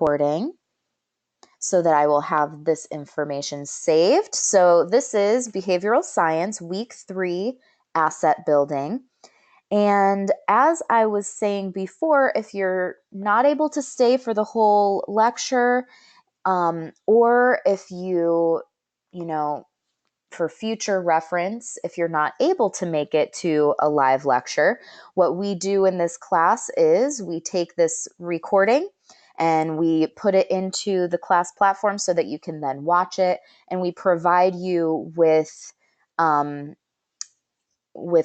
recording so that I will have this information saved. So this is Behavioral Science, Week 3, Asset Building. And as I was saying before, if you're not able to stay for the whole lecture, or if for future reference, if you're not able to make it to a live lecture, what we do in this class is we take this recording and we put it into the class platform so that you can then watch it, and we provide you with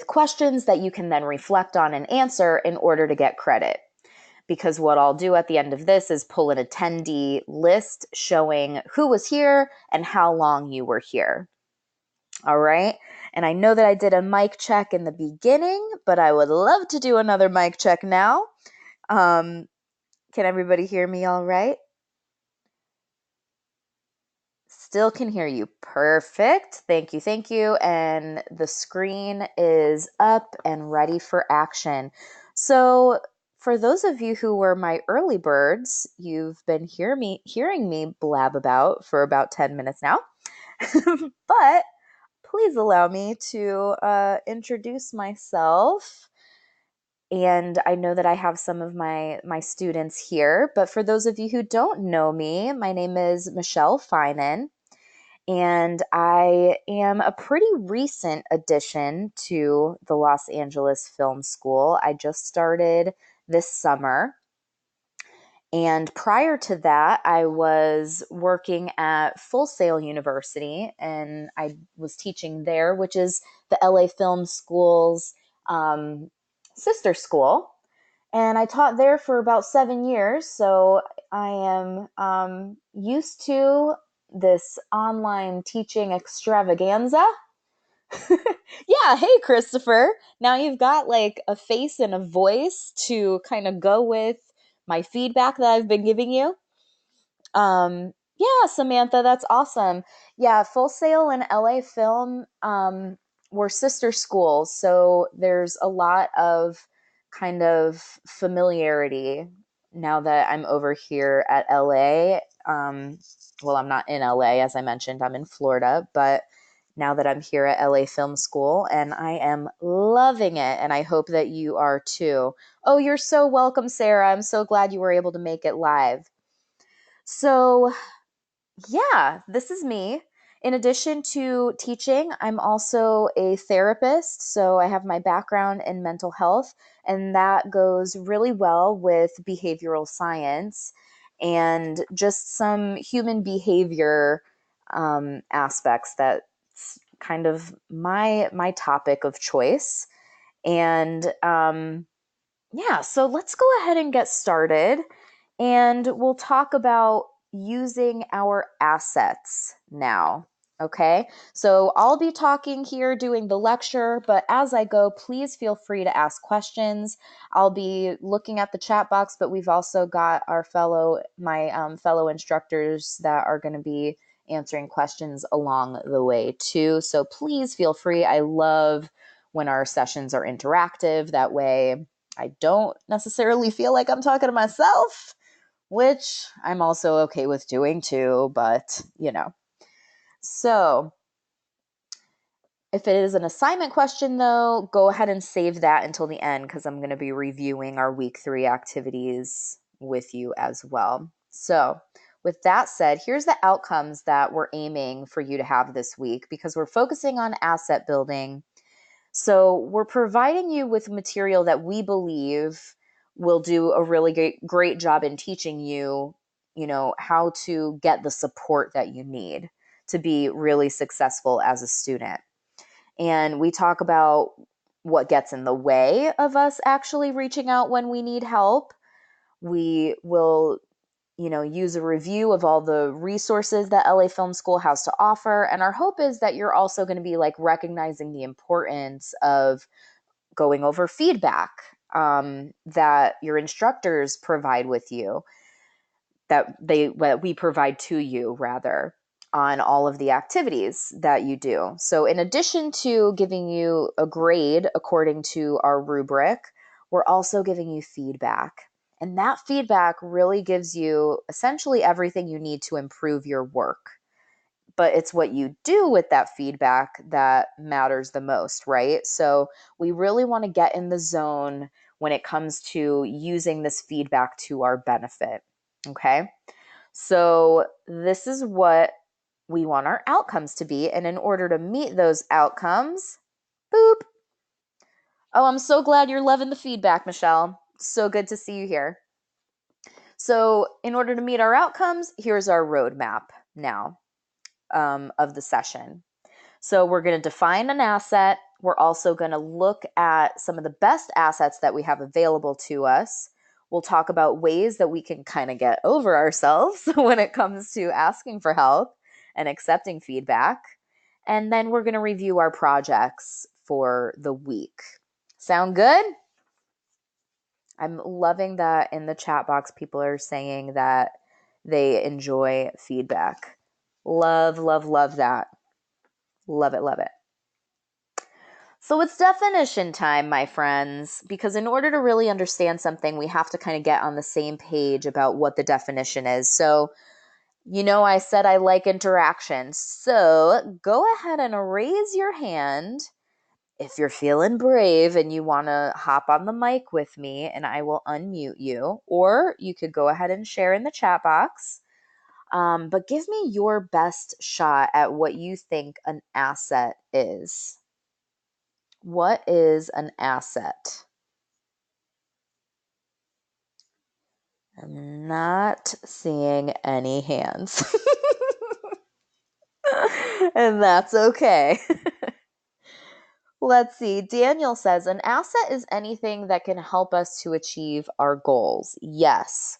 questions that you can then reflect on and answer in order to get credit. Because what I'll do at the end of this is pull an attendee list showing who was here and how long you were here. All right. And I know that I did a mic check in the beginning, but I would love to do another mic check now. Can everybody hear me all right? Still can hear you. Perfect. Thank you. Thank you. And the screen is up and ready for action. So for those of you who were my early birds, you've been hearing me blab about for about 10 minutes now. But please allow me to introduce myself. And I know that I have some of my students here, but for those of you who don't know me, my name is Michelle Finan, and I am a pretty recent addition to the Los Angeles Film School. I just started this summer. And prior to that, I was working at Full Sail University, and I was teaching there, which is the LA Film School's sister school. And I taught there for about 7 years, so I am used to this online teaching extravaganza. Yeah, hey, Christopher. Now you've got like a face and a voice to kind of go with my feedback that I've been giving you. Yeah, Samantha, that's awesome. Yeah, Full Sail and LA Film were sister schools, so there's a lot of kind of familiarity now that I'm over here at LA. Well, I'm not in LA, as I mentioned, I'm in Florida, but now that I'm here at LA Film School, and I am loving it, and I hope that you are too. Oh, you're so welcome, Sarah. I'm so glad you were able to make it live. So, yeah, this is me. In addition to teaching, I'm also a therapist. So, I have my background in mental health, and that goes really well with behavioral science and just some human behavior aspects. That's kind of my topic of choice. And yeah, so let's go ahead and get started. And we'll talk about using our assets now. Okay, so I'll be talking here doing the lecture, but as I go, please feel free to ask questions. I'll be looking at the chat box, but we've also got my fellow instructors that are going to be answering questions along the way too. So please feel free. I love when our sessions are interactive. That way, I don't necessarily feel like I'm talking to myself, which I'm also okay with doing too, but So if it is an assignment question though, go ahead and save that until the end because I'm going to be reviewing our week 3 activities with you as well. So with that said, here's the outcomes that we're aiming for you to have this week because we're focusing on asset building. So we're providing you with material that we believe will do a really great job in teaching you, how to get the support that you need to be really successful as a student. And we talk about what gets in the way of us actually reaching out when we need help. We will use a review of all the resources that LA Film School has to offer. And our hope is that you're also going to be like recognizing the importance of going over feedback that your instructors provide with you, that we provide to you rather, on all of the activities that you do. So in addition to giving you a grade according to our rubric, we're also giving you feedback. And that feedback really gives you essentially everything you need to improve your work. But it's what you do with that feedback that matters the most, right? So we really want to get in the zone when it comes to using this feedback to our benefit. Okay. So this is what we want our outcomes to be. And in order to meet those outcomes, boop. Oh, I'm so glad you're loving the feedback, Michelle. So good to see you here. So, in order to meet our outcomes, here's our roadmap now of the session. So, we're going to define an asset. We're also going to look at some of the best assets that we have available to us. We'll talk about ways that we can kind of get over ourselves when it comes to asking for help and accepting feedback. And then we're going to review our projects for the week. Sound good? I'm loving that in the chat box, people are saying that they enjoy feedback. Love, love, love that. Love it, love it. So it's definition time, my friends, because in order to really understand something, we have to kind of get on the same page about what the definition is. So, I said I like interaction. So go ahead and raise your hand if you're feeling brave and you want to hop on the mic with me and I will unmute you, or you could go ahead and share in the chat box. But give me your best shot at what you think an asset is. What is an asset? I'm not seeing any hands. And that's okay. Let's see. Daniel says an asset is anything that can help us to achieve our goals. Yes.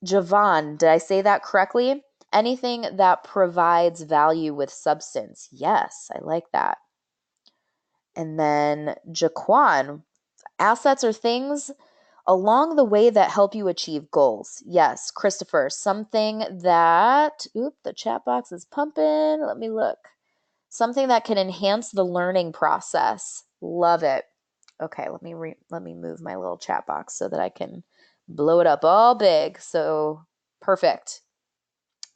Javon, did I say that correctly? Anything that provides value with substance. Yes, I like that. And then Jaquan, assets are things along the way that help you achieve goals. Yes, Christopher, something that, the chat box is pumping. Let me look. Something that can enhance the learning process. Love it. Okay, let me move my little chat box so that I can blow it up all big. So perfect.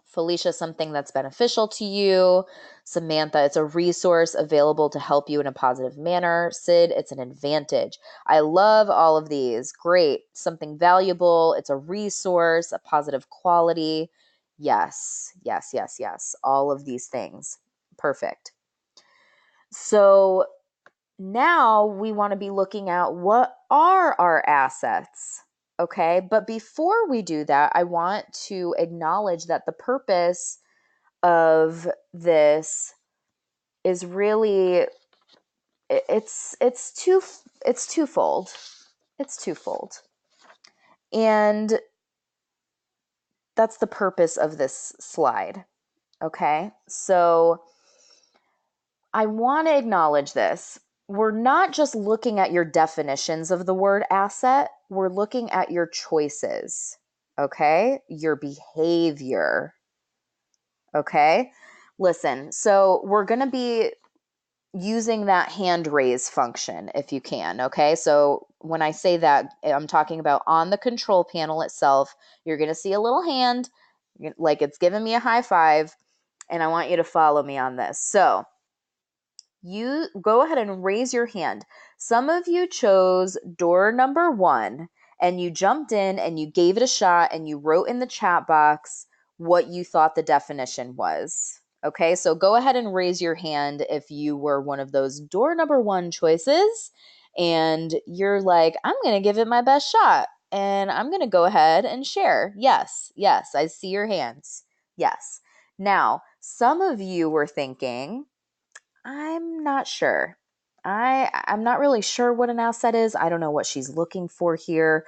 Felicia, something that's beneficial to you. Samantha, it's a resource available to help you in a positive manner. Sid, it's an advantage. I love all of these. Great. Something valuable. It's a resource, a positive quality. Yes, yes, yes, yes. All of these things. Perfect. So now we want to be looking at what are our assets. Okay, but before we do that, I want to acknowledge that the purpose of this is really it's twofold. It's twofold. And that's the purpose of this slide. Okay? So I want to acknowledge this. We're not just looking at your definitions of the word asset, we're looking at your choices. Okay? Your behavior. Okay? Listen, so we're going to be using that hand raise function if you can. Okay, so when I say that, I'm talking about on the control panel itself. You're going to see a little hand like it's giving me a high five, and I want you to follow me on this. So you go ahead and raise your hand. Some of you chose door number 1 and you jumped in and you gave it a shot and you wrote in the chat box what you thought the definition was. Okay, so go ahead and raise your hand if you were one of those door number 1 choices and you're like, I'm going to give it my best shot and I'm going to go ahead and share. Yes, yes, I see your hands. Yes. Now, some of you were thinking, I'm not sure. I'm not really sure what an asset is. I don't know what she's looking for here.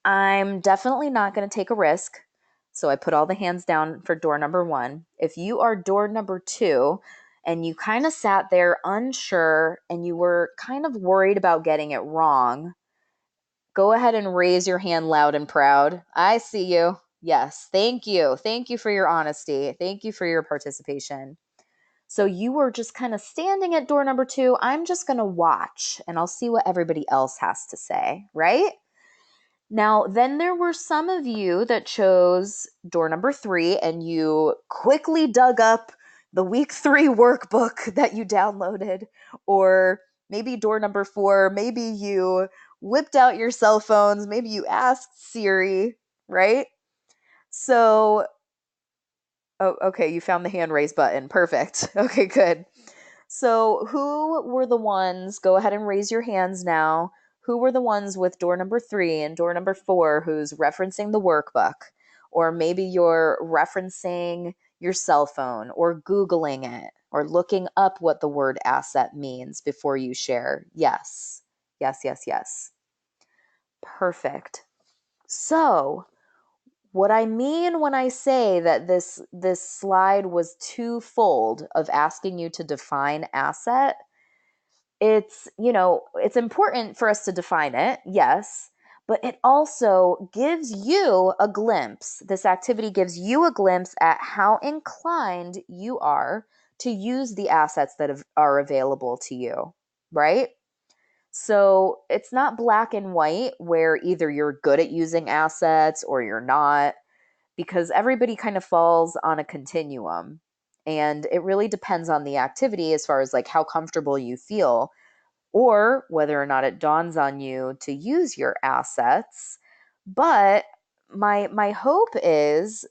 I'm definitely not going to take a risk. So I put all the hands down for door number 1. If you are door number 2 and you kind of sat there unsure and you were kind of worried about getting it wrong, go ahead and raise your hand loud and proud. I see you. Yes. Thank you. Thank you for your honesty. Thank you for your participation. So you were just kind of standing at door number 2. I'm just going to watch and I'll see what everybody else has to say, right? Now, then there were some of you that chose door number 3 and you quickly dug up the week 3 workbook that you downloaded, or maybe door number 4, maybe you whipped out your cell phones, maybe you asked Siri, right? So, oh, okay, you found the hand raise button. Perfect. Okay, good. So, who were the ones? Go ahead and raise your hands now. Who were the ones with door number 3 and door number 4 who's referencing the workbook? Or maybe you're referencing your cell phone or Googling it or looking up what the word asset means before you share. Yes, yes, yes, yes. Perfect. So, what I mean when I say that this slide was twofold of asking you to define asset, it's important for us to define it, yes, but it also gives you a glimpse. This activity gives you a glimpse at how inclined you are to use the assets that are available to you, right? So it's not black and white where either you're good at using assets or you're not, because everybody kind of falls on a continuum. And it really depends on the activity as far as like how comfortable you feel or whether or not it dawns on you to use your assets. But my hope is,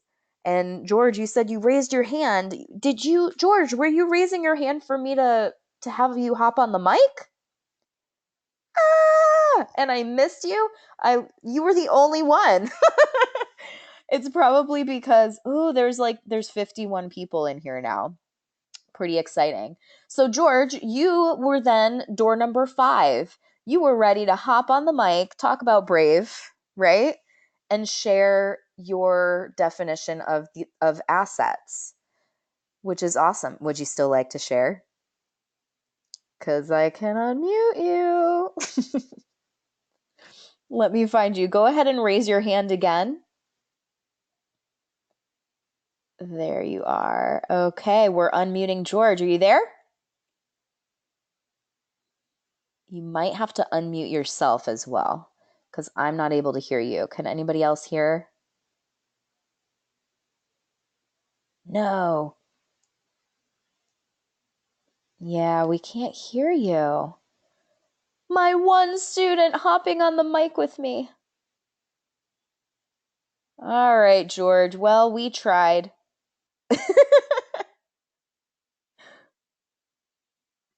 and George, you said you raised your hand. Did you, George, were you raising your hand for me to have you hop on the mic? Ah, and I missed you. You were the only one. It's probably because there's 51 people in here now. Pretty exciting. So George, you were then door number 5. You were ready to hop on the mic, talk about Brave, right? And share your definition of assets, which is awesome. Would you still like to share? Cuz I can unmute you. Let me find you. Go ahead and raise your hand again. There you are. Okay, we're unmuting George. Are you there? You might have to unmute yourself as well because I'm not able to hear you. Can anybody else hear? No. Yeah, we can't hear you. My one student hopping on the mic with me. All right, George. Well, we tried.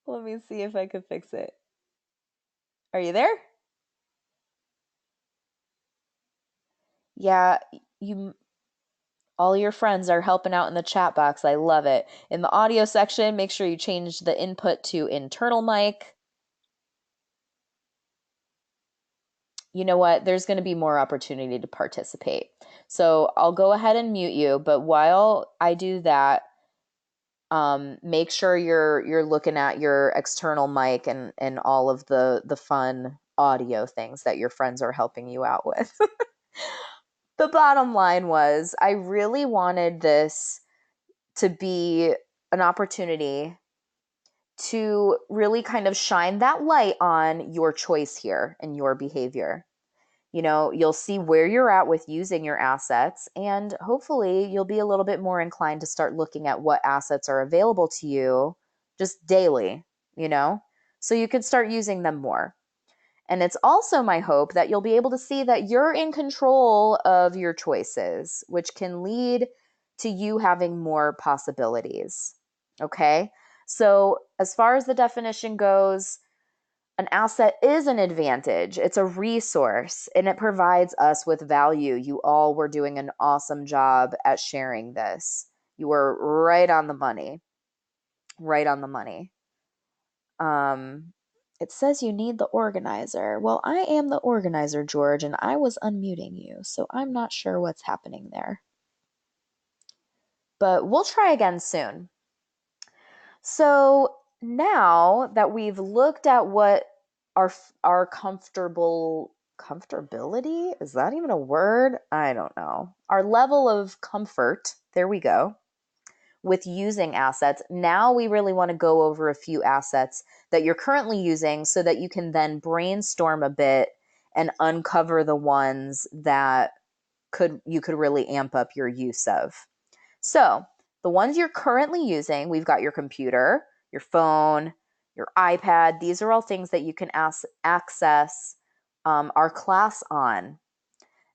Let me see if I can fix it. Are you there? Yeah, you all your friends are helping out in the chat box. I love it. In the audio section, make sure you change the input to internal mic. You know what? There's going to be more opportunity to participate. So I'll go ahead and mute you. But while I do that, make sure you're looking at your external mic and all of the fun audio things that your friends are helping you out with. The bottom line was I really wanted this to be an opportunity to really kind of shine that light on your choice here and your behavior. You'll see where you're at with using your assets, and hopefully you'll be a little bit more inclined to start looking at what assets are available to you just daily, you know, so you can start using them more. And it's also my hope that you'll be able to see that you're in control of your choices, which can lead to you having more possibilities. Okay. So, as far as the definition goes, an asset is an advantage. It's a resource and it provides us with value. You all were doing an awesome job at sharing this. You were right on the money. Right on the money. It says you need the organizer. Well, I am the organizer, George, and I was unmuting you, so I'm not sure what's happening there. But we'll try again soon. So now that we've looked at what our comfortability, is that even a word? I don't know. Our level of comfort, there we go, with using assets. Now we really want to go over a few assets that you're currently using so that you can then brainstorm a bit and uncover the ones that you could really amp up your use of. So the ones you're currently using, we've got your computer, your phone, your iPad. These are all things that you can access our class on.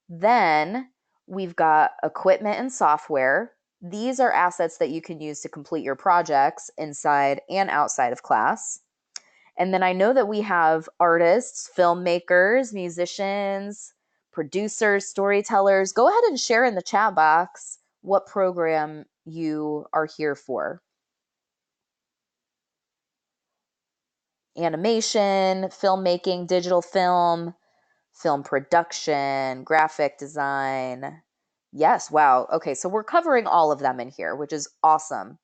Then we've got equipment and software. These are assets that you can use to complete your projects inside and outside of class. And then I know that we have artists, filmmakers, musicians, producers, storytellers. Go ahead and share in the chat box what program you are here for. Animation, filmmaking, digital film, film production, graphic design. Yes, wow. Okay, so we're covering all of them in here, which is awesome.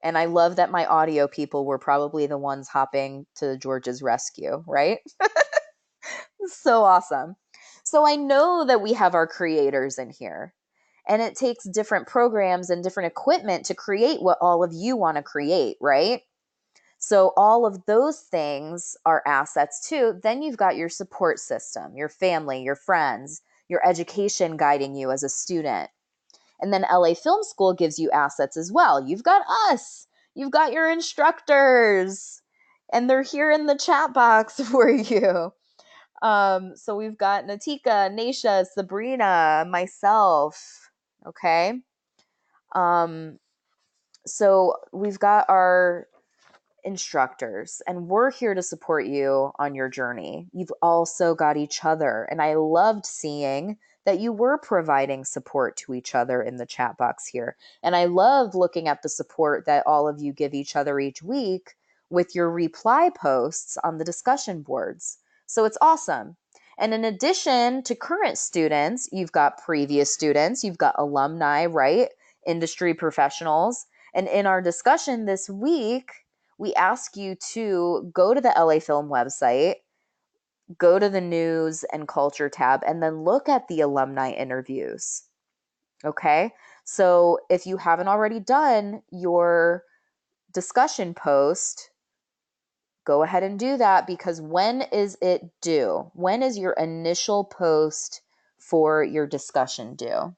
And I love that my audio people were probably the ones hopping to George's rescue, right? So awesome. So I know that we have our creators in here, and it takes different programs and different equipment to create what all of you want to create, right? So all of those things are assets too. Then you've got your support system, your family, your friends, your education guiding you as a student. And then LA Film School gives you assets as well. You've got us, you've got your instructors, and they're here in the chat box for you. So we've got Natika, Naisha, Sabrina, myself. Okay. Um, so we've got our instructors, and we're here to support you on your journey. You've also got each other, and I loved seeing that you were providing support to each other in the chat box here. And I love looking at the support that all of you give each other each week with your reply posts on the discussion boards. So it's awesome. And in addition to current students, you've got previous students, you've got alumni, right? Industry professionals. And in our discussion this week, we ask you to go to the LA Film website, go to the news and culture tab, and then look at the alumni interviews. Okay? So if you haven't already done your discussion post, go ahead and do that, because when is it due? When is your initial post for your discussion due?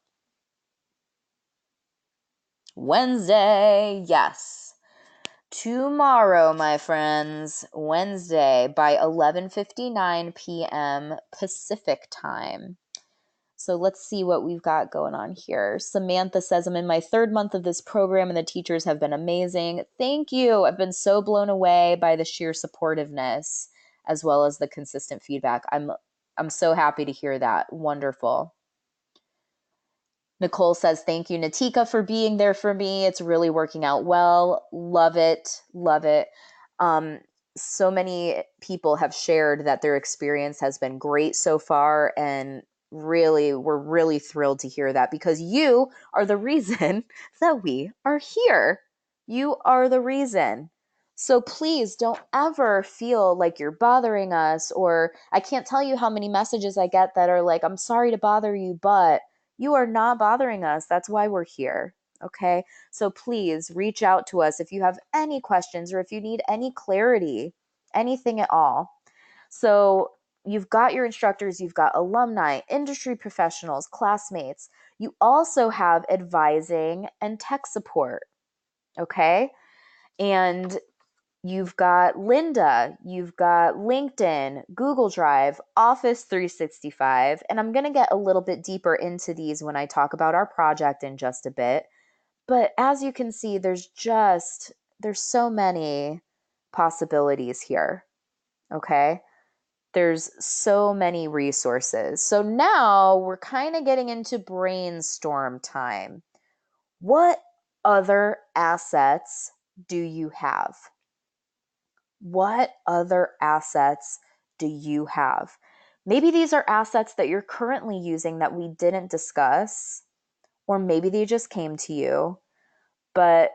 Wednesday, yes. Tomorrow, my friends, Wednesday by 11:59 p.m. Pacific time. So let's see what we've got going on here. Samantha says, I'm in my third month of this program and the teachers have been amazing. Thank you. I've been so blown away by the sheer supportiveness as well as the consistent feedback. I'm so happy to hear that. Wonderful. Nicole says, thank you, Natika, for being there for me. It's really working out well. Love it. Love it. So many people have shared that their experience has been great so far. And really, we're really thrilled to hear that, because you are the reason that we are here. You are the reason. So please don't ever feel like you're bothering us, or I can't tell you how many messages I get that are like, I'm sorry to bother you, but you are not bothering us. That's why we're here. Okay. So please reach out to us if you have any questions or if you need any clarity, anything at all. So you've got your instructors, you've got alumni, industry professionals, classmates. You also have advising and tech support. Okay. And you've got Lynda, you've got LinkedIn, Google Drive, Office 365, and I'm going to get a little bit deeper into these when I talk about our project in just a bit. But as you can see, there's so many possibilities here. Okay? There's so many resources. So now we're kind of getting into brainstorm time. What other assets do you have? What other assets do you have? Maybe these are assets that you're currently using that we didn't discuss, or maybe they just came to you. But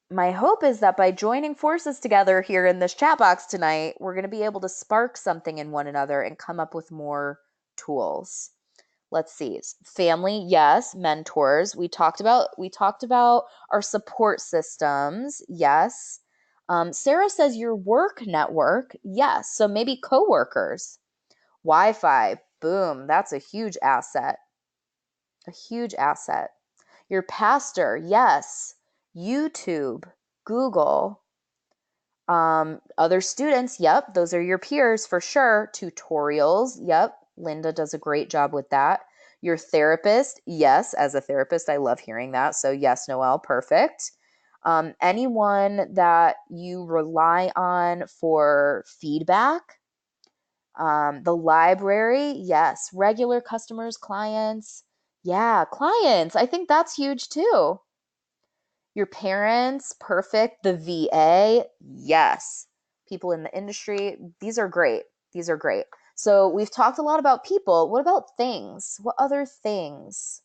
my hope is that by joining forces together here in this chat box tonight, we're going to be able to spark something in one another and come up with more tools. Let's see. Family, yes. Mentors. We talked about our support systems. Yes. Sarah says your work network. Yes. So maybe coworkers. Wi-Fi. Boom. That's a huge asset. A huge asset. Your pastor, yes. YouTube, Google, other students, yep, those are your peers for sure. Tutorials, yep, Linda does a great job with that. Your therapist, yes, as a therapist, I love hearing that. So, yes, Noelle, perfect. Anyone that you rely on for feedback, the library, yes, regular customers, clients, yeah, clients, I think that's huge too. Your parents, perfect. The VA, yes. People in the industry, these are great. These are great. So we've talked a lot about people. What about things? What other things?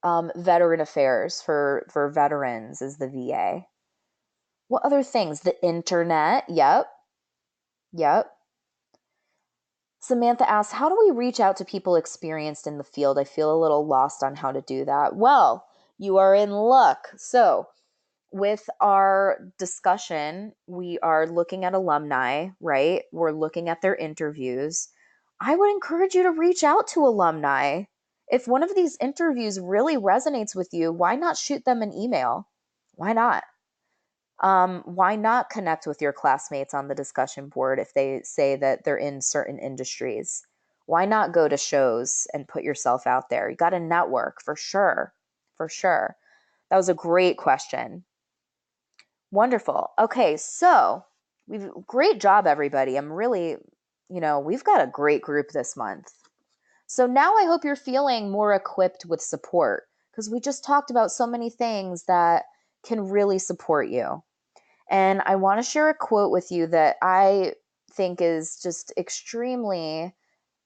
Veteran affairs for veterans is the VA. What other things? The internet. Yep. Yep. Samantha asks, how do we reach out to people experienced in the field? I feel a little lost on how to do that. Well, you are in luck. So with our discussion, we are looking at alumni, right? We're looking at their interviews. I would encourage you to reach out to alumni. If one of these interviews really resonates with you, why not shoot them an email? Why not? Why not connect with your classmates on the discussion board if they say that they're in certain industries? Why not go to shows and put yourself out there? You got to network for sure. For sure. That was a great question. Wonderful. Okay, so we've great job, everybody. I'm really, we've got a great group this month. So now I hope you're feeling more equipped with support because we just talked about so many things that can really support you. And I want to share a quote with you that I think is just extremely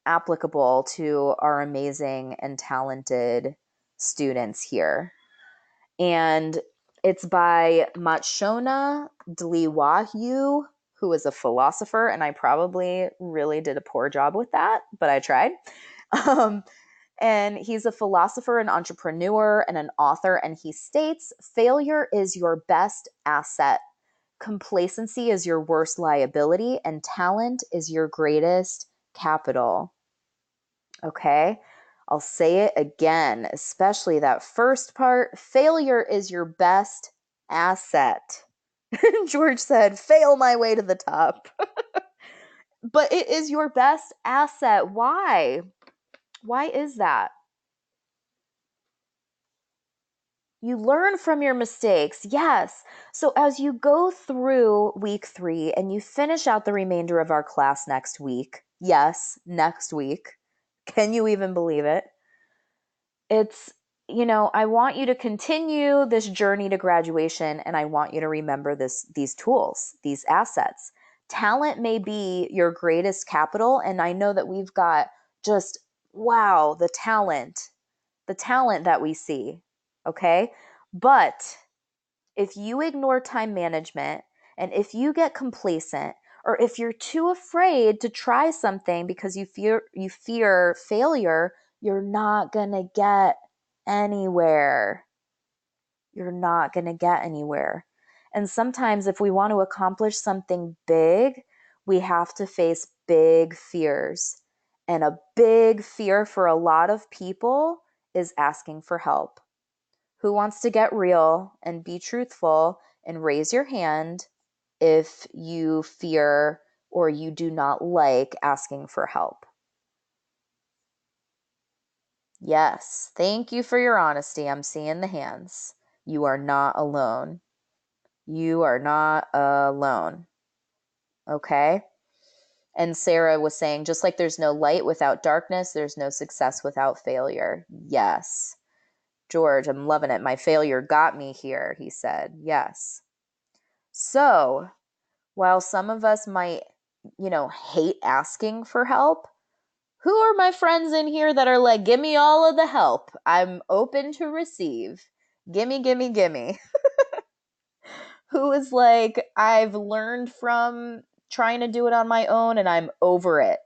applicable to our amazing and talented students here. And it's by Matshona Dliwayu, who is a philosopher, and I probably really did a poor job with that, but I tried. Um, and he's a philosopher, an entrepreneur, and an author, and he states, failure is your best asset. Complacency is your worst liability, and talent is your greatest capital. Okay? I'll say it again, especially that first part. Failure is your best asset. George said, fail my way to the top. But it is your best asset. Why? Why is that? You learn from your mistakes. Yes. So as you go through week 3 and you finish out the remainder of our class next week, yes, next week. Can you even believe it? It's, I want you to continue this journey to graduation and I want you to remember these tools, these assets. Talent may be your greatest capital. And I know that we've got just, wow, the talent that we see. Okay. But if you ignore time management and if you get complacent or if you're too afraid to try something because you fear failure, you're not going to get anywhere. You're not going to get anywhere. And sometimes if we want to accomplish something big, we have to face big fears. And a big fear for a lot of people is asking for help. Who wants to get real and be truthful and raise your hand if you fear or you do not like asking for help? Yes. Thank you for your honesty. I'm seeing the hands. You are not alone. You are not alone. Okay? And Sarah was saying, just like there's no light without darkness, there's no success without failure. Yes. George, I'm loving it. My failure got me here, he said. Yes. So, while some of us might, hate asking for help, who are my friends in here that are like, give me all of the help? I'm open to receive. Gimme, gimme, gimme. Who is like, I've learned from trying to do it on my own and I'm over it.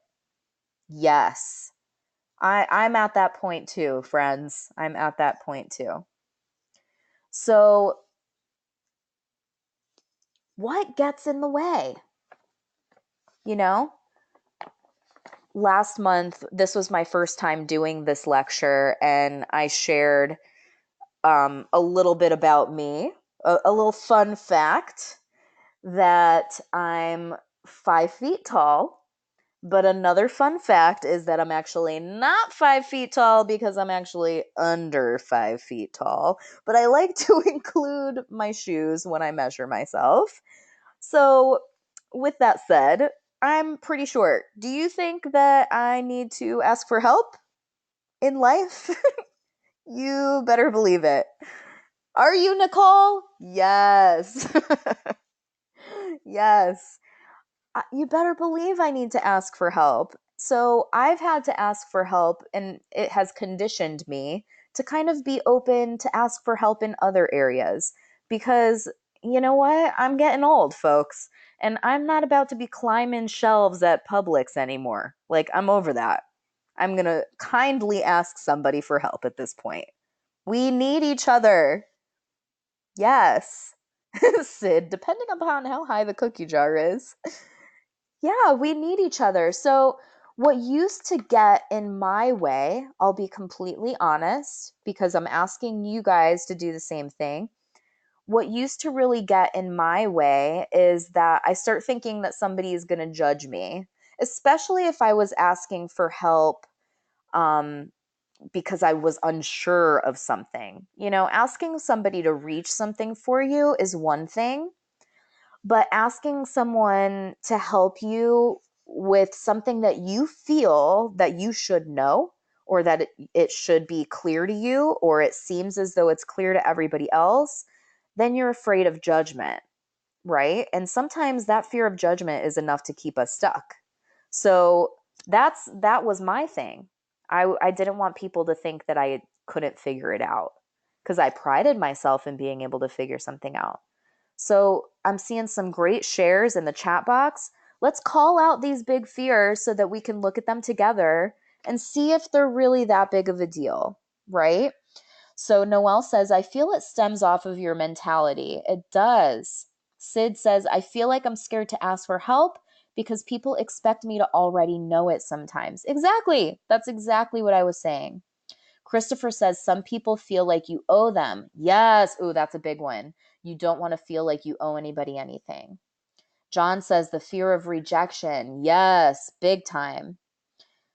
Yes. I'm at that point too, friends. I'm at that point too. So, what gets in the way? You know, last month, this was my first time doing this lecture, and I shared a little bit about me, a little fun fact that I'm 5 feet tall. But another fun fact is that I'm actually not 5 feet tall because I'm actually under 5 feet tall. But I like to include my shoes when I measure myself. So, with that said, I'm pretty short. Do you think that I need to ask for help in life? You better believe it. Are you, Nicole? Yes. Yes. You better believe I need to ask for help. So I've had to ask for help, and it has conditioned me to kind of be open to ask for help in other areas because you know what? I'm getting old, folks, and I'm not about to be climbing shelves at Publix anymore. Like, I'm over that. I'm going to kindly ask somebody for help at this point. We need each other. Yes. Sid, depending upon how high the cookie jar is. Yeah, we need each other. So, what used to get in my way, I'll be completely honest because I'm asking you guys to do the same thing. What used to really get in my way is that I start thinking that somebody is going to judge me, especially if I was asking for help um, because I was unsure of something. You know, asking somebody to reach something for you is one thing, but asking someone to help you with something that you feel that you should know or that it should be clear to you or it seems as though it's clear to everybody else, then you're afraid of judgment, right? And sometimes that fear of judgment is enough to keep us stuck. So that was my thing. I didn't want people to think that I couldn't figure it out because I prided myself in being able to figure something out. So I'm seeing some great shares in the chat box. Let's call out these big fears so that we can look at them together and see if they're really that big of a deal, right? So Noelle says, I feel it stems off of your mentality. It does. Sid says, I feel like I'm scared to ask for help because people expect me to already know it sometimes. Exactly. That's exactly what I was saying. Christopher says some people feel like you owe them. Yes. Ooh, that's a big one. You don't want to feel like you owe anybody anything. John says the fear of rejection. Yes, big time.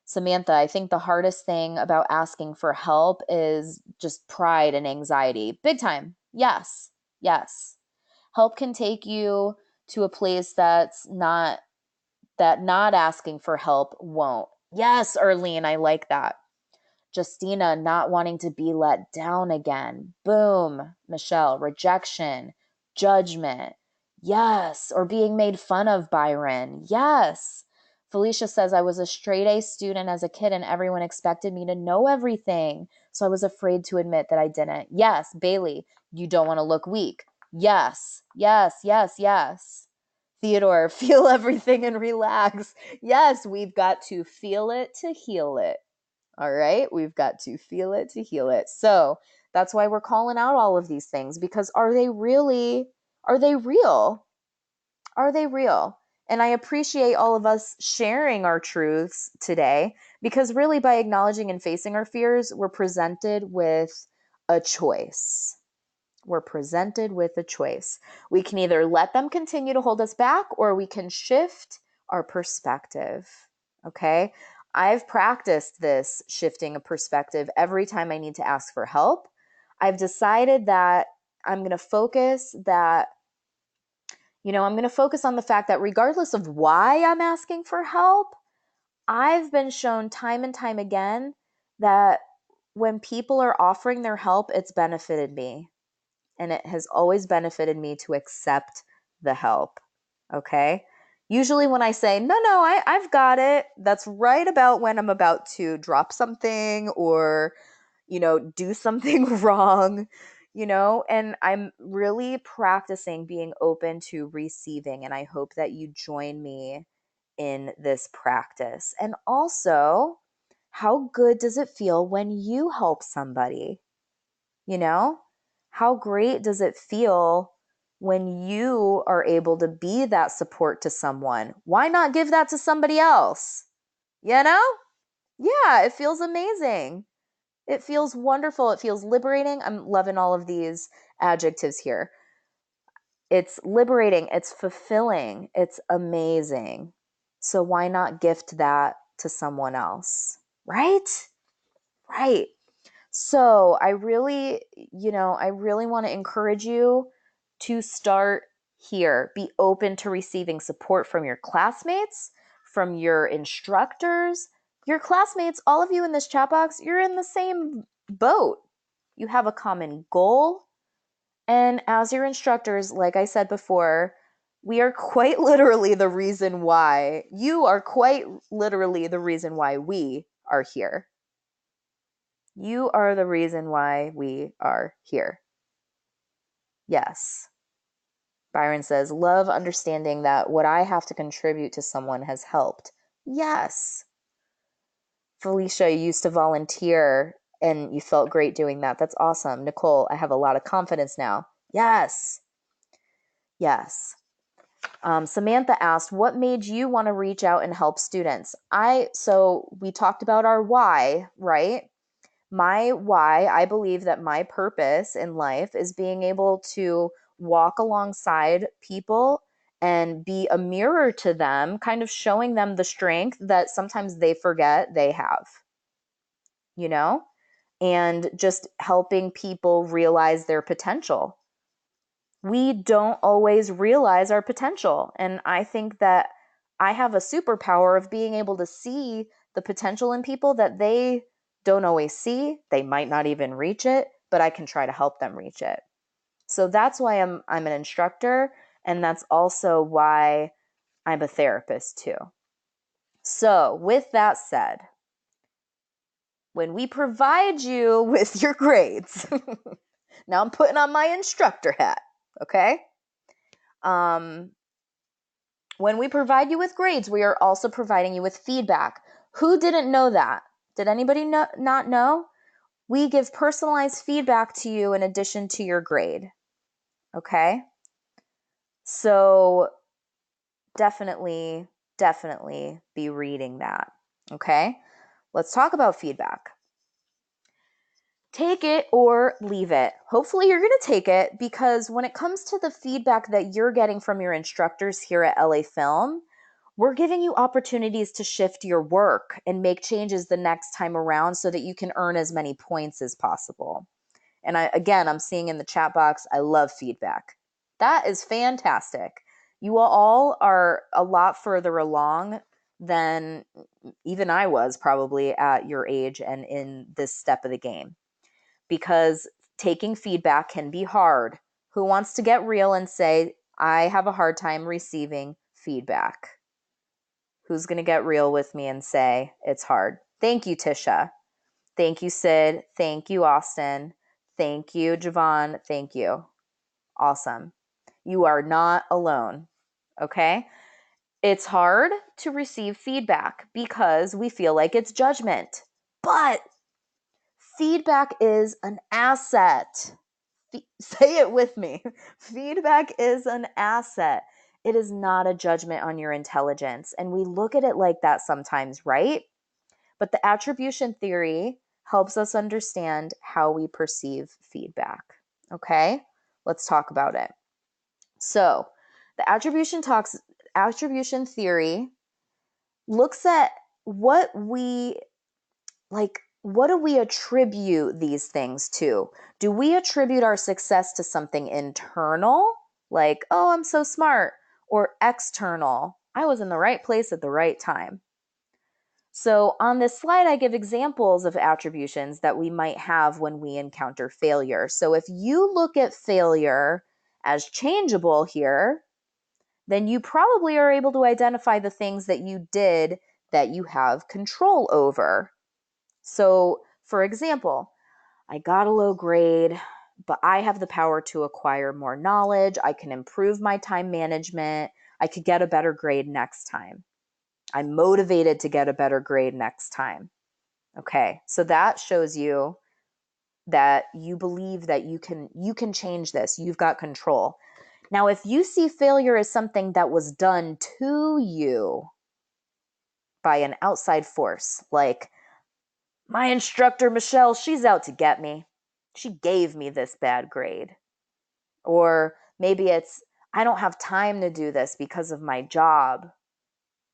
Samantha, I think the hardest thing about asking for help is just pride and anxiety. Big time. Yes. Yes. Help can take you to a place that not asking for help won't. Yes, Erlene, I like that. Justina not wanting to be let down again. Boom. Michelle, rejection, judgment. Yes. Or being made fun of, Byron. Yes. Felicia says, I was a straight A student as a kid and everyone expected me to know everything. So I was afraid to admit that I didn't. Yes. Bailey, you don't want to look weak. Yes. Yes. Yes. Yes. Theodore, feel everything and relax. Yes, we've got to feel it to heal it. All right, we've got to feel it to heal it. So that's why we're calling out all of these things because are they real? Are they real? And I appreciate all of us sharing our truths today because really by acknowledging and facing our fears, we're presented with a choice. We're presented with a choice. We can either let them continue to hold us back or we can shift our perspective. Okay. I've practiced this shifting a perspective every time I need to ask for help. I've decided that I'm going to focus that, I'm going to focus on the fact that regardless of why I'm asking for help, I've been shown time and time again that when people are offering their help, it's benefited me and it has always benefited me to accept the help. Okay. Usually, when I say, no, I've got it, that's right about when I'm about to drop something or, do something wrong, and I'm really practicing being open to receiving. And I hope that you join me in this practice. And also, how good does it feel when you help somebody? You know, how great does it feel when you are able to be that support to someone? Why not give that to somebody else? You know? Yeah, it feels amazing. It feels wonderful. It feels liberating. I'm loving all of these adjectives here. It's liberating, it's fulfilling, it's amazing. So why not gift that to someone else? Right? Right. So I really want to encourage you to start here. Be open to receiving support from your classmates, from your instructors, your classmates, all of you in this chat box, you're in the same boat. You have a common goal. And as your instructors, like I said before, we are quite literally the reason why, you are quite literally the reason why we are here. You are the reason why we are here. Yes. Byron says, love understanding that what I have to contribute to someone has helped. Yes. Felicia, you used to volunteer and you felt great doing that. That's awesome. Nicole, I have a lot of confidence now. Yes. Yes. Samantha asked, what made you want to reach out and help students? So we talked about our why, right? My why, I believe that my purpose in life is being able to walk alongside people and be a mirror to them, kind of showing them the strength that sometimes they forget they have, you know, and just helping people realize their potential. We don't always realize our potential. And I think that I have a superpower of being able to see the potential in people that they don't always see. They might not even reach it, but I can try to help them reach it. So that's why I'm an instructor, and that's also why I'm a therapist too. So, with that said, when we provide you with your grades, now I'm putting on my instructor hat, okay? Um, When we provide you with grades, we are also providing you with feedback. Who didn't know that? Did anybody not know? We give personalized feedback to you in addition to your grade. Okay? So definitely, definitely be reading that. Okay? Let's talk about feedback. Take it or leave it. Hopefully, you're going to take it because when it comes to the feedback that you're getting from your instructors here at LA Film, we're giving you opportunities to shift your work and make changes the next time around so that you can earn as many points as possible. And I'm seeing in the chat box, I love feedback. That is fantastic. You all are a lot further along than even I was probably at your age and in this step of the game, because taking feedback can be hard. Who wants to get real and say, I have a hard time receiving feedback? Who's going to get real with me and say it's hard? Thank you, Tisha. Thank you, Sid. Thank you, Austin. Thank you, Javon. Thank you. Awesome. You are not alone. Okay? It's hard to receive feedback because we feel like it's judgment. But feedback is an asset. Say it with me. Feedback is an asset. It is not a judgment on your intelligence. And we look at it like that sometimes, right? But the attribution theory helps us understand how we perceive feedback. Okay? Let's talk about it. So, the attribution theory looks at what we what do we attribute these things to? Do we attribute our success to something internal, like, oh, I'm so smart, or external, I was in the right place at the right time? So on this slide, I give examples of attributions that we might have when we encounter failure. So if you look at failure as changeable here, then you probably are able to identify the things that you did that you have control over. So, for example, I got a low grade, but I have the power to acquire more knowledge. I can improve my time management. I could get a better grade next time. I'm motivated to get a better grade next time. Okay, so that shows you that you believe that you can change this. You've got control. Now, if you see failure as something that was done to you, by an outside force, like my instructor, Michelle, she's out to get me. She gave me this bad grade. Or maybe it's, I don't have time to do this because of my job,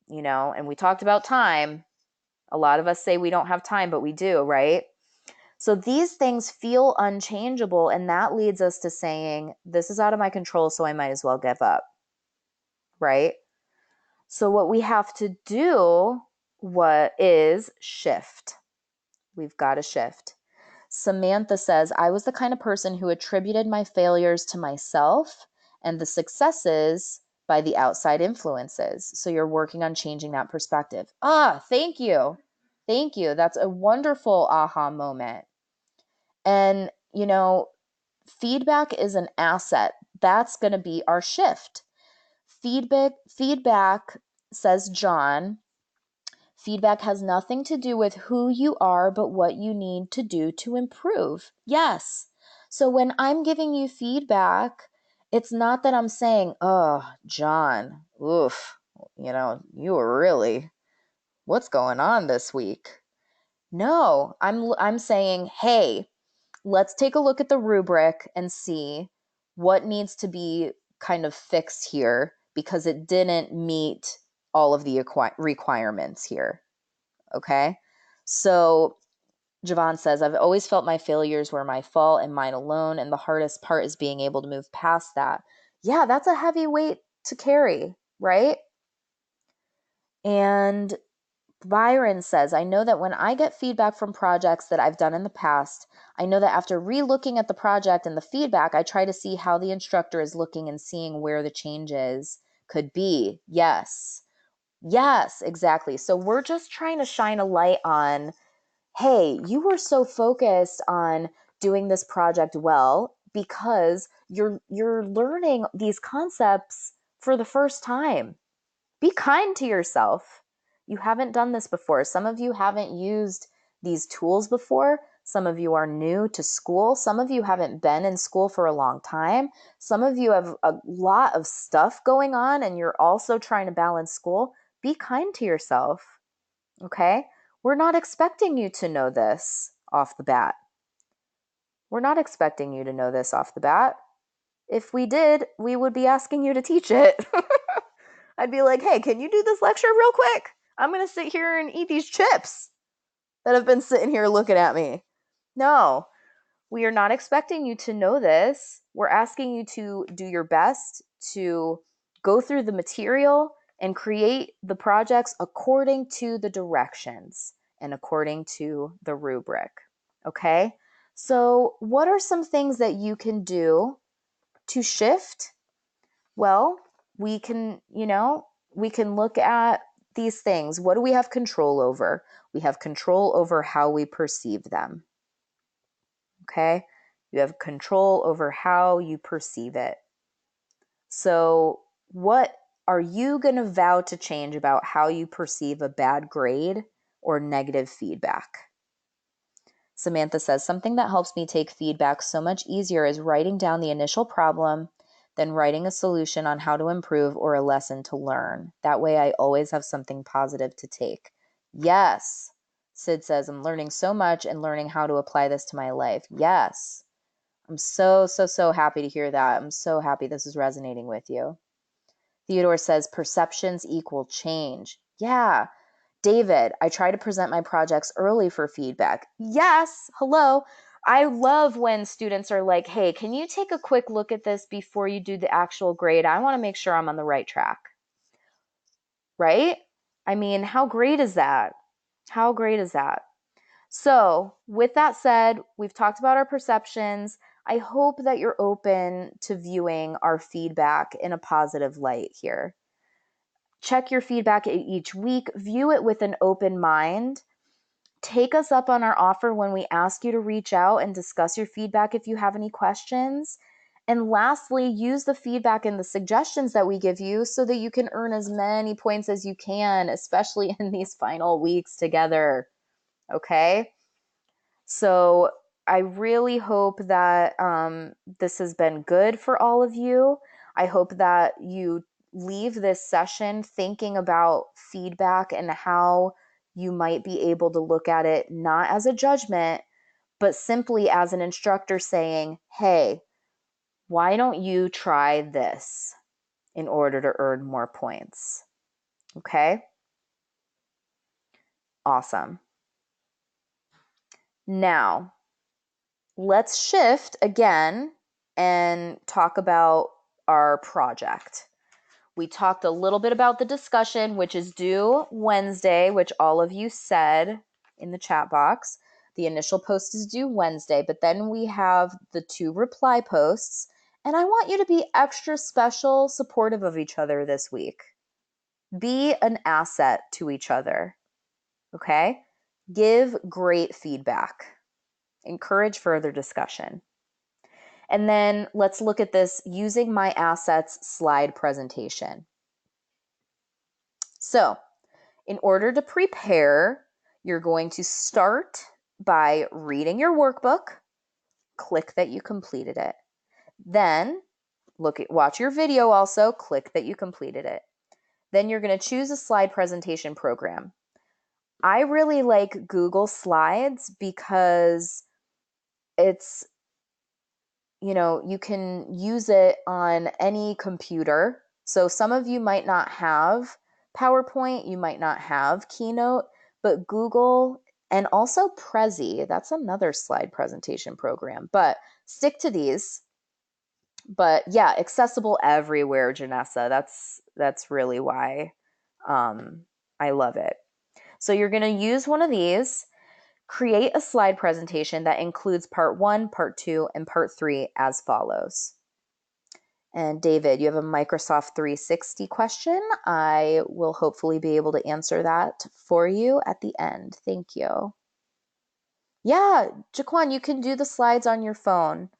and we talked about time. A lot of us say we don't have time, but we do, right? So these things feel unchangeable, and that leads us to saying, this is out of my control, so I might as well give up, right? So what we have to do, what is shift? We've got to shift. Samantha says, I was the kind of person who attributed my failures to myself and the successes by the outside influences. So you're working on changing that perspective. Thank you. Thank you. That's a wonderful aha moment. And, feedback is an asset. That's going to be our shift. Feedback, says John, feedback has nothing to do with who you are, but what you need to do to improve. Yes. So when I'm giving you feedback, it's not that I'm saying, oh, John, oof, you were really, what's going on this week? No, I'm saying, hey, let's take a look at the rubric and see what needs to be kind of fixed here because it didn't meet all of the requirements here. Okay. So Javon says, I've always felt my failures were my fault and mine alone. And the hardest part is being able to move past that. Yeah, that's a heavy weight to carry, right? And Byron says, I know that when I get feedback from projects that I've done in the past, I know that after re-looking at the project and the feedback, I try to see how the instructor is looking and seeing where the changes could be. Yes. Yes, exactly. So we're just trying to shine a light on, hey, you were so focused on doing this project well because you're learning these concepts for the first time. Be kind to yourself. You haven't done this before. Some of you haven't used these tools before. Some of you are new to school. Some of you haven't been in school for a long time. Some of you have a lot of stuff going on and you're also trying to balance school. Be kind to yourself, okay? We're not expecting you to know this off the bat. We're not expecting you to know this off the bat. If we did, we would be asking you to teach it. I'd be like, hey, can you do this lecture real quick? I'm going to sit here and eat these chips that have been sitting here looking at me. No, we are not expecting you to know this. We're asking you to do your best to go through the material and create the projects according to the directions and according to the rubric. Okay? So, what are some things that you can do to shift? Well, we can look at these things. What do we have control over? We have control over how we perceive them. Okay? You have control over how you perceive it. So, what are you going to vow to change about how you perceive a bad grade or negative feedback? Samantha says, something that helps me take feedback so much easier is writing down the initial problem, then writing a solution on how to improve or a lesson to learn. That way I always have something positive to take. Yes. Sid says, I'm learning so much and learning how to apply this to my life. Yes. I'm so happy to hear that. I'm so happy this is resonating with you. Theodore says, perceptions equal change. Yeah. David, I try to present my projects early for feedback. Yes. Hello. I love when students are like, hey, can you take a quick look at this before you do the actual grade? I want to make sure I'm on the right track. Right? I mean, how great is that? How great is that? So, with that said, we've talked about our perceptions. I hope that you're open to viewing our feedback in a positive light here. Check your feedback each week, view it with an open mind. Take us up on our offer when we ask you to reach out and discuss your feedback if you have any questions. And lastly, use the feedback and the suggestions that we give you so that you can earn as many points as you can, especially in these final weeks together. Okay? So I really hope that this has been good for all of you. I hope that you leave this session thinking about feedback and how you might be able to look at it not as a judgment, but simply as an instructor saying, hey, why don't you try this in order to earn more points? Okay? Awesome. Now, let's shift again and talk about our project. We talked a little bit about the discussion, which is due Wednesday, which all of you said in the chat box. The initial post is due Wednesday, but then we have the 2 reply posts. And I want you to be extra special, supportive of each other this week. Be an asset to each other, okay? Give great feedback. Encourage further discussion. And then let's look at this using my assets slide presentation. So, in order to prepare, you're going to start by reading your workbook, click that you completed it. Then watch your video also, click that you completed it. Then you're going to choose a slide presentation program. I really like Google Slides because it's, you can use it on any computer. So some of you might not have PowerPoint, you might not have Keynote, but Google and also Prezi, that's another slide presentation program, but stick to these. But yeah, accessible everywhere, Janessa. That's really why I love it. So you're going to use one of these, create a slide presentation that includes part 1, part 2, and part 3 as follows. And David, you have a Microsoft 360 question. I will hopefully be able to answer that for you at the end. Thank you. Yeah, Jaquan, you can do the slides on your phone.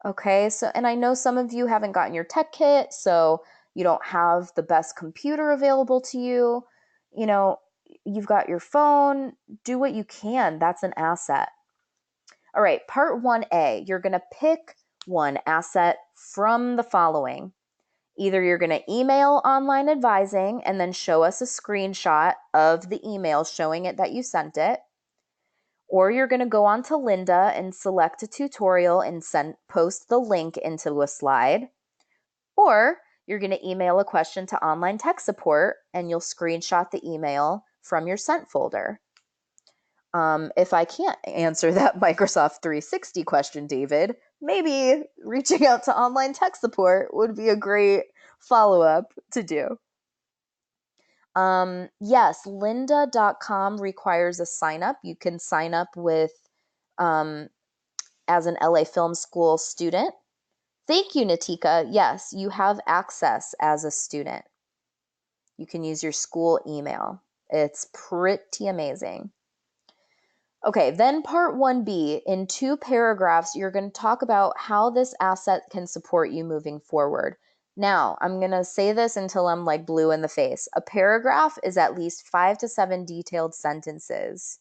Okay, so, and I know some of you haven't gotten your tech kit, so you don't have the best computer available to you. You've got your phone, do what you can. That's an asset. All right, part 1A, you're going to pick one asset from the following. Either you're going to email online advising and then show us a screenshot of the email showing it that you sent it. Or you're going to go on to Lynda and select a tutorial and post the link into a slide. Or you're going to email a question to online tech support and you'll screenshot the email from your sent folder. If I can't answer that Microsoft 360 question, David, maybe reaching out to online tech support would be a great follow-up to do. Yes, lynda.com requires a sign up. You can sign up with as an LA Film School student. Thank you, Natika. Yes, you have access as a student. You can use your school email. It's pretty amazing. Okay, then part 1B, in 2 paragraphs, you're going to talk about how this asset can support you moving forward. Now, I'm going to say this until I'm like blue in the face. A paragraph is at least 5 to 7 detailed sentences.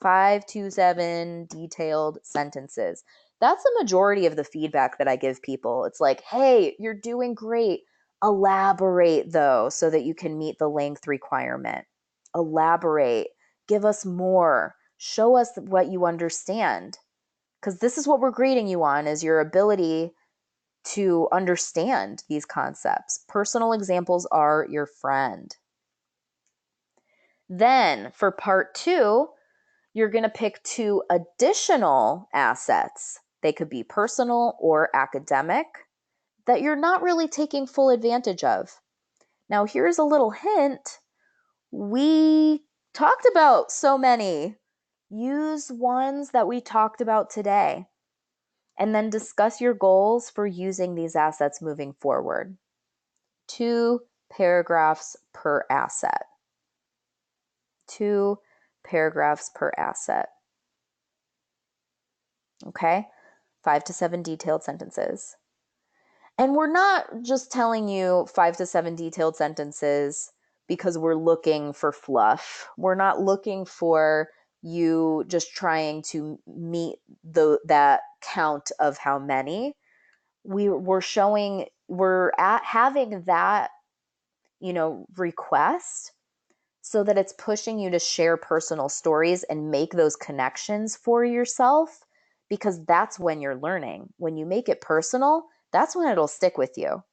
5 to 7 detailed sentences. That's the majority of the feedback that I give people. It's like, hey, you're doing great. Elaborate though, so that you can meet the length requirement. Elaborate. Give us more. Show us what you understand. Because this is what we're grading you on, is your ability to understand these concepts. Personal examples are your friend. Then for part 2, you're going to pick 2 additional assets. They could be personal or academic that you're not really taking full advantage of. Now, here's a little hint. We talked about so many. Use ones that we talked about today, and then discuss your goals for using these assets moving forward. 2 paragraphs per asset. 2 paragraphs per asset. Okay? 5 to 7 detailed sentences. And we're not just telling you 5 to 7 detailed sentences because we're looking for fluff. We're not looking for you just trying to meet that count of how many. Having that request so that it's pushing you to share personal stories and make those connections for yourself, because that's when you're learning. When you make it personal, that's when it'll stick with you.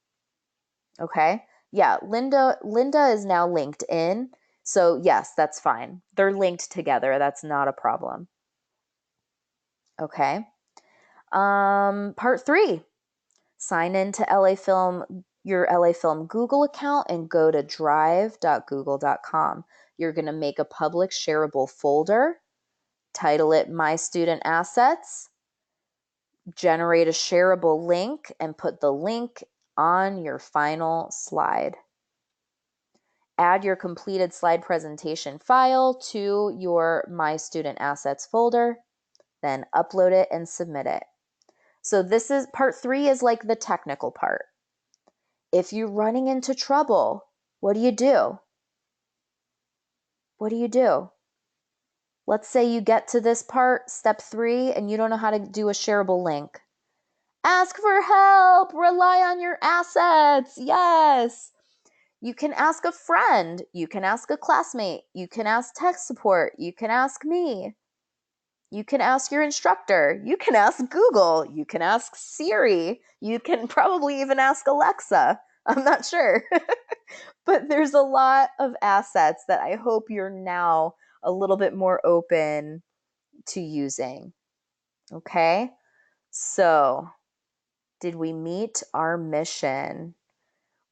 Okay? Yeah, Linda is now linked in. So yes, that's fine. They're linked together. That's not a problem. Okay. Part 3. Sign into your LA Film Google account and go to drive.google.com. You're going to make a public shareable folder, title it My Student Assets, generate a shareable link, and put the link on your final slide. Add your completed slide presentation file to your My Student Assets folder, then upload it and submit it. So this is part 3 is like the technical part. If you're running into trouble, what do you do? What do you do? Let's say you get to this part, step 3, and you don't know how to do a shareable link. Ask for help. Rely on your assets. Yes. You can ask a friend. You can ask a classmate. You can ask tech support. You can ask me. You can ask your instructor. You can ask Google. You can ask Siri. You can probably even ask Alexa. I'm not sure. But there's a lot of assets that I hope you're now a little bit more open to using. Okay? So, did we meet our mission?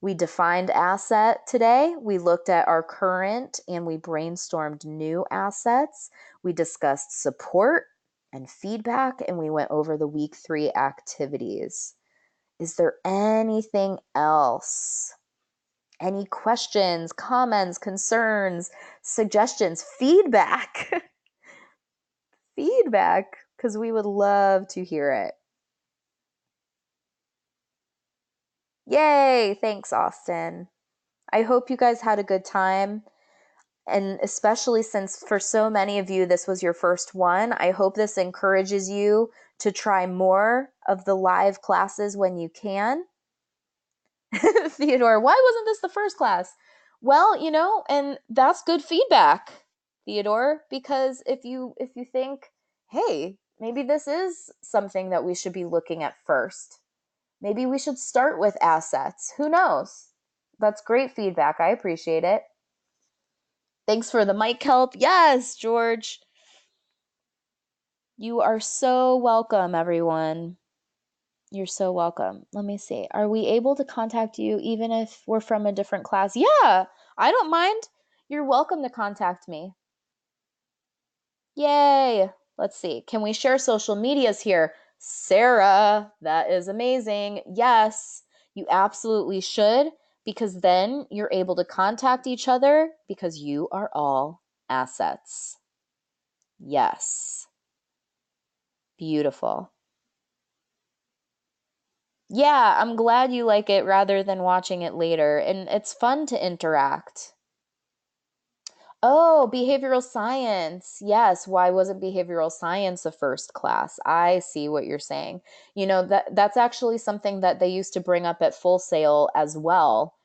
We defined asset today. We looked at our current and we brainstormed new assets. We discussed support and feedback, and we went over the week 3 activities. Is there anything else? Any questions, comments, concerns, suggestions, feedback? Feedback, because we would love to hear it. Yay! Thanks, Austin. I hope you guys had a good time. And especially since for so many of you, this was your first one, I hope this encourages you to try more of the live classes when you can. Theodore, why wasn't this the first class? Well, and that's good feedback, Theodore, because if you think, hey, maybe this is something that we should be looking at first. Maybe we should start with assets. Who knows? That's great feedback. I appreciate it. Thanks for the mic help. Yes, George. You are so welcome, everyone. You're so welcome. Let me see. Are we able to contact you even if we're from a different class? Yeah, I don't mind. You're welcome to contact me. Yay. Let's see. Can we share social medias here? Sarah, that is amazing. Yes, you absolutely should, because then you're able to contact each other because you are all assets. Yes. Beautiful. Yeah, I'm glad you like it rather than watching it later. And it's fun to interact. Oh, behavioral science. Yes, why wasn't behavioral science a first class? I see what you're saying. That's actually something that they used to bring up at Full Sail as well.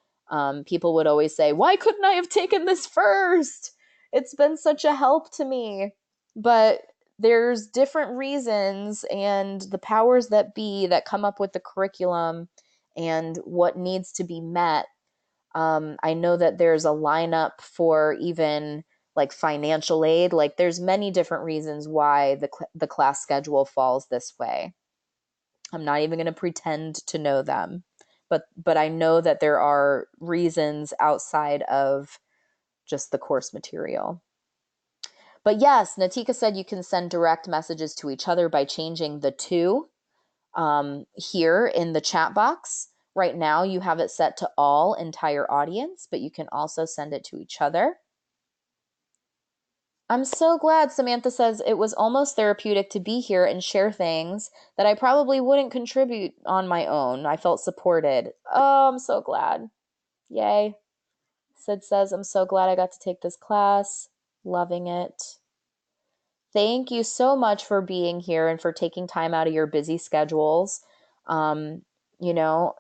People would always say, "Why couldn't I have taken this first? It's been such a help to me." But there's different reasons and the powers that be that come up with the curriculum and what needs to be met. I know that there's a lineup for even like financial aid. Like there's many different reasons why the class schedule falls this way. I'm not even going to pretend to know them, but I know that there are reasons outside of just the course material. But yes, Natika said you can send direct messages to each other by changing the to here in the chat box. Right now, you have it set to all entire audience, but you can also send it to each other. I'm so glad. Samantha says it was almost therapeutic to be here and share things that I probably wouldn't contribute on my own. I felt supported. Oh, I'm so glad. Yay. Sid says, I'm so glad I got to take this class. Loving it. Thank you so much for being here and for taking time out of your busy schedules.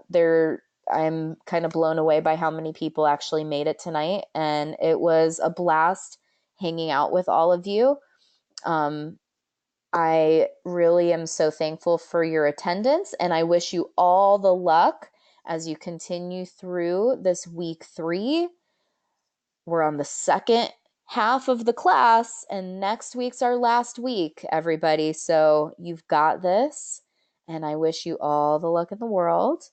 There I'm kind of blown away by how many people actually made it tonight. And it was a blast hanging out with all of you. Um, I really am so thankful for your attendance, and I wish you all the luck as you continue through this week 3. We're on the second half of the class, and next week's our last week, everybody. So you've got this, and I wish you all the luck in the world.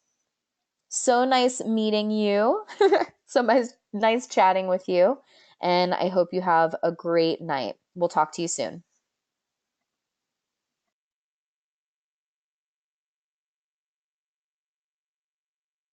So nice meeting you. So nice chatting with you, and I hope you have a great night. We'll talk to you soon.